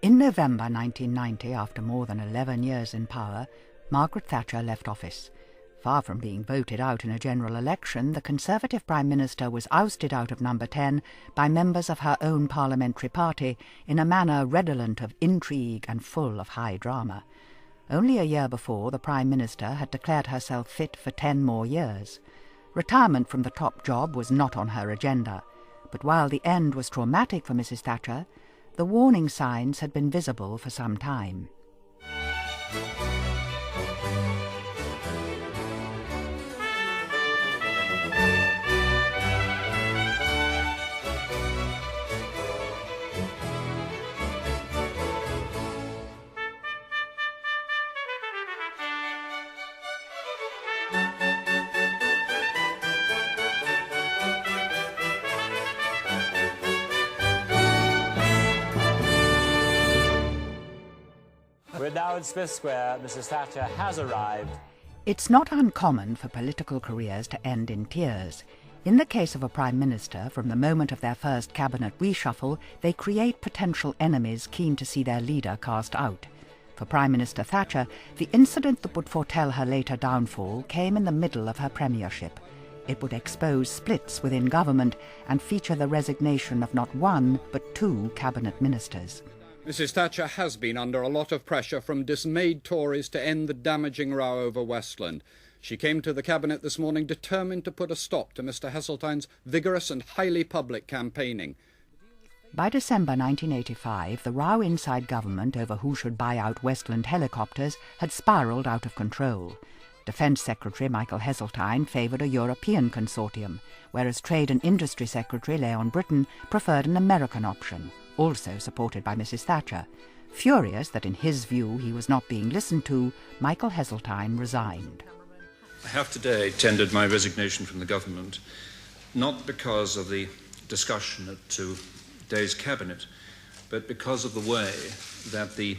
In November 1990, after more than 11 years in power, Margaret Thatcher left office. Far from being voted out in a general election, the Conservative Prime Minister was ousted out of Number 10 by members of her own parliamentary party in a manner redolent of intrigue and full of high drama. Only a year before, the Prime Minister had declared herself fit for 10 more years. Retirement from the top job was not on her agenda, but while the end was traumatic for Mrs. Thatcher, the warning signs had been visible for some time. We're now in Smith Square. Mrs. Thatcher has arrived. It's not uncommon for political careers to end in tears. In the case of a Prime Minister, from the moment of their first cabinet reshuffle, they create potential enemies keen to see their leader cast out. For Prime Minister Thatcher, the incident that would foretell her later downfall came in the middle of her premiership. It would expose splits within government and feature the resignation of not one, but 2 cabinet ministers. Mrs. Thatcher has been under a lot of pressure from dismayed Tories to end the damaging row over Westland. She came to the Cabinet this morning determined to put a stop to Mr. Heseltine's vigorous and highly public campaigning. By December 1985, the row inside government over who should buy out Westland helicopters had spiralled out of control. Defence Secretary Michael Heseltine favoured a European consortium, whereas Trade and Industry Secretary Leon Brittan preferred an American option, also supported by Mrs. Thatcher. Furious that in his view he was not being listened to, Michael Heseltine resigned. I have today tendered my resignation from the government, not because of the discussion at today's Cabinet, but because of the way that the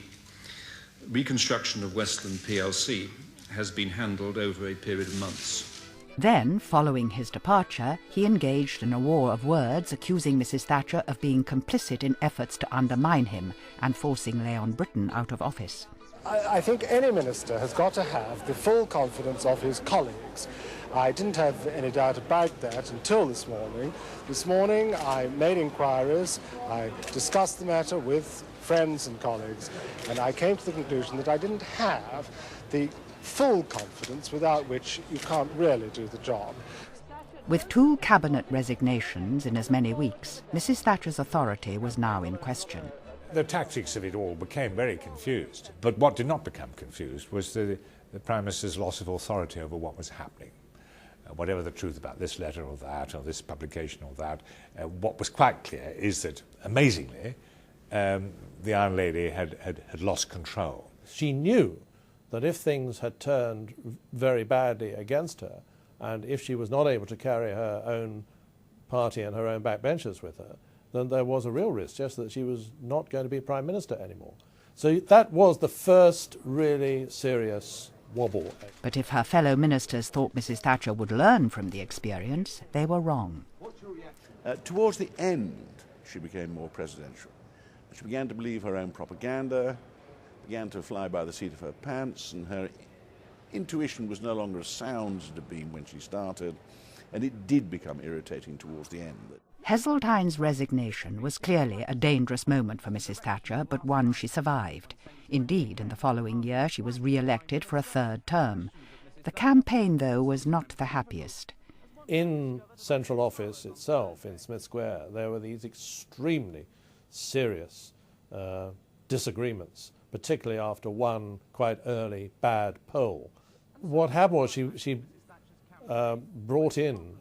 reconstruction of Westland plc has been handled over a period of months. Then, following his departure, he engaged in a war of words, accusing Mrs. Thatcher of being complicit in efforts to undermine him and forcing Leon Brittan out of office. I think any minister has got to have the full confidence of his colleagues. I didn't have any doubt about that until this morning. This morning I made inquiries, I discussed the matter with friends and colleagues, and I came to the conclusion that I didn't have the full confidence without which you can't really do the job. With 2 cabinet resignations in as many weeks, Mrs. Thatcher's authority was now in question. The tactics of it all became very confused, but what did not become confused was the Prime Minister's loss of authority over what was happening. Whatever the truth about this letter or that, or this publication or that, what was quite clear is that, amazingly, the Iron Lady had lost control. She knew that if things had turned very badly against her, and if she was not able to carry her own party and her own backbenchers with her, then there was a real risk just that she was not going to be Prime Minister anymore. So that was the first really serious wobble. But if her fellow ministers thought Mrs. Thatcher would learn from the experience, they were wrong. Towards the end, she became more presidential. She began to believe her own propaganda, began to fly by the seat of her pants, and her intuition was no longer as sound as it had been when she started, and it did become irritating towards the end. Heseltine's resignation was clearly a dangerous moment for Mrs. Thatcher, but one she survived. Indeed, in the following year she was re-elected for a 3rd term. The campaign, though, was not the happiest. In Central Office itself, in Smith Square, there were these extremely serious disagreements, particularly after one quite early bad poll. What happened was she brought in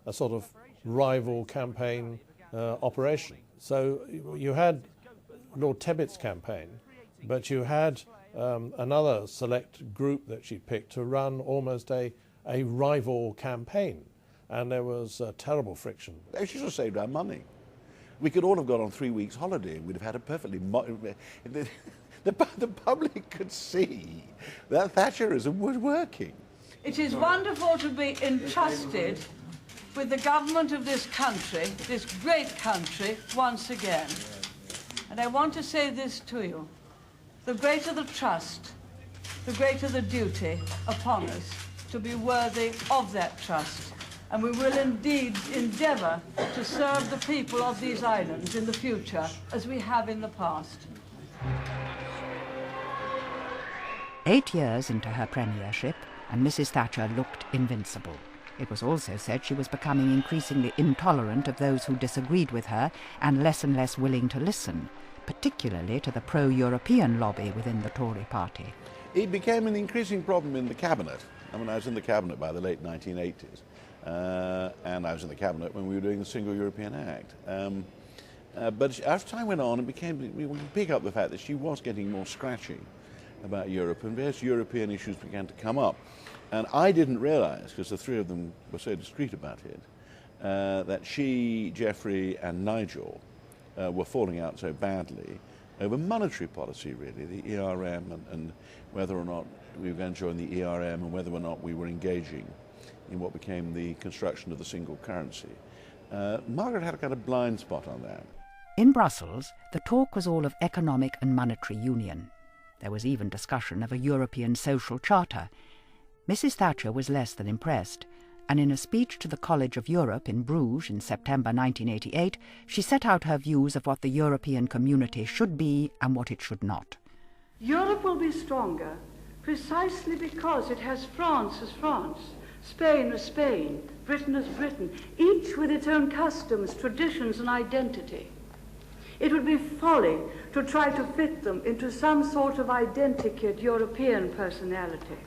a sort of rival campaign operation. So you had Lord Tebbett's campaign, but you had another select group that she picked to run almost a rival campaign, and there was terrible friction. She should have saved our money. We could all have gone on 3 weeks holiday. We'd have had a perfectly... The public could see that Thatcherism was working. It is wonderful to be entrusted with the government of this country, this great country, once again. And I want to say this to you. The greater the trust, the greater the duty upon us to be worthy of that trust. And we will indeed endeavour to serve the people of these islands in the future as we have in the past. 8 years into her premiership, and Mrs. Thatcher looked invincible. It was also said she was becoming increasingly intolerant of those who disagreed with her and less willing to listen, particularly to the pro-European lobby within the Tory party. It became an increasing problem in the cabinet. I mean, I was in the cabinet by the late 1980s, and I was in the cabinet when we were doing the Single European Act. But as time went on, we could pick up the fact that she was getting more scratchy about Europe, and various European issues began to come up. And I didn't realise, because the three of them were so discreet about it, that she, Geoffrey and Nigel were falling out so badly over monetary policy, really, the ERM, and whether or not we were going to join the ERM, and whether or not we were engaging in what became the construction of the single currency. Margaret had a kind of blind spot on that. In Brussels, the talk was all of economic and monetary union. There was even discussion of a European social charter. Mrs. Thatcher was less than impressed, and in a speech to the College of Europe in Bruges in September 1988, she set out her views of what the European community should be and what it should not. Europe will be stronger precisely because it has France as France, Spain as Spain, Britain as Britain, each with its own customs, traditions and identity. It would be folly to try to fit them into some sort of identikit European personality.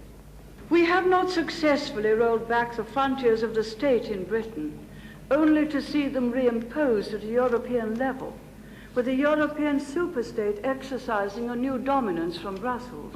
We have not successfully rolled back the frontiers of the state in Britain, only to see them reimposed at a European level, with a European superstate exercising a new dominance from Brussels.